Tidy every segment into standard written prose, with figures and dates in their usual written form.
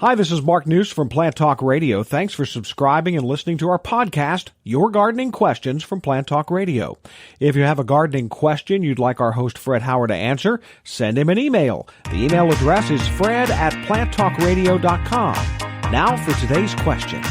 Hi, this is Mark News from Plant Talk Radio. Thanks for subscribing and listening to our podcast, Your Gardening Questions from Plant Talk Radio. If you have a gardening question you'd like our host Fred Howard to answer, send him an email. The email address is fred@planttalkradio.com. Now for today's question.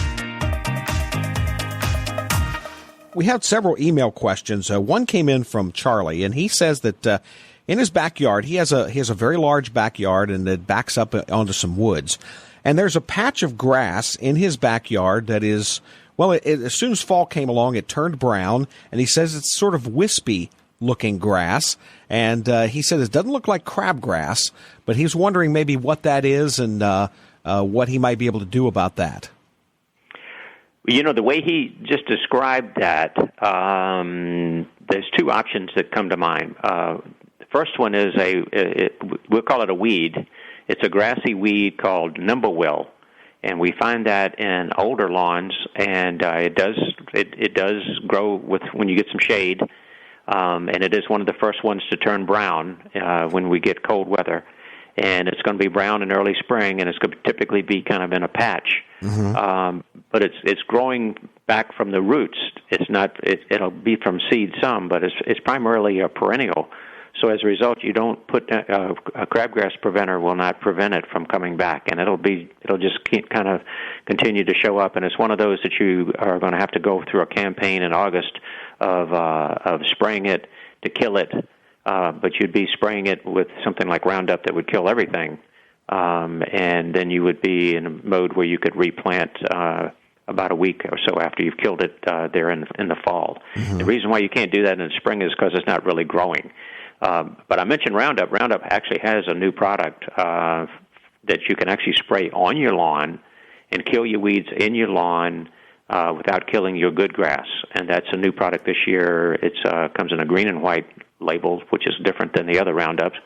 We had several email questions. One came in from Charlie, and he says that in his backyard, he has a very large backyard, and it backs up onto some woods. And there's a patch of grass in his backyard that is, well, as soon as fall came along, it turned brown, and he says it's sort of wispy-looking grass. And he said it doesn't look like crabgrass, but he's wondering maybe what that is and what he might be able to do about that. You know, the way he just described that, there's two options that come to mind. The first one is we'll call it a weed. It's a grassy weed called nimblewill, and we find that in older lawns, and it does grow when you get some shade, and it is one of the first ones to turn brown when we get cold weather. And it's going to be brown in early spring, and it's going to typically be kind of in a patch. Mm-hmm. But it's growing back from the roots. It's not. It'll be from seed some, but it's primarily a perennial. So as a result, you don't put a crabgrass preventer will not prevent it from coming back, and it'll just kind of continue to show up. And it's one of those that you are going to have to go through a campaign in August of spraying it to kill it. But you'd be spraying it with something like Roundup that would kill everything, and then you would be in a mode where you could replant about a week or so after you've killed it there in the fall. Mm-hmm. The reason why you can't do that in the spring is because it's not really growing. But I mentioned Roundup. Roundup actually has a new product that you can actually spray on your lawn and kill your weeds in your lawn without killing your good grass. And that's a new product this year. It comes in a green and white label, which is different than the other Roundups.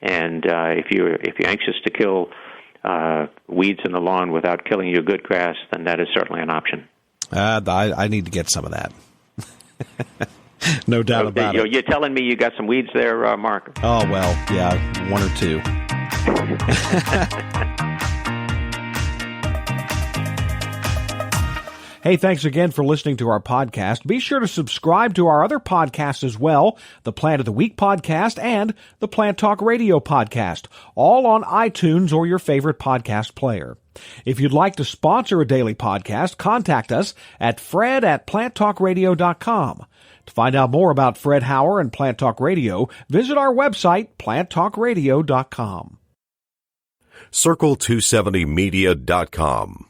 And if you're anxious to kill weeds in the lawn without killing your good grass, then that is certainly an option. I need to get some of that. No doubt about it. You're telling me you got some weeds there, Mark? Oh, well, yeah, one or two. Hey, thanks again for listening to our podcast. Be sure to subscribe to our other podcasts as well, the Plant of the Week podcast and the Plant Talk Radio podcast, all on iTunes or your favorite podcast player. If you'd like to sponsor a daily podcast, contact us at fred@planttalkradio.com. To find out more about Fred Howard and Plant Talk Radio, visit our website, planttalkradio.com. Circle270media.com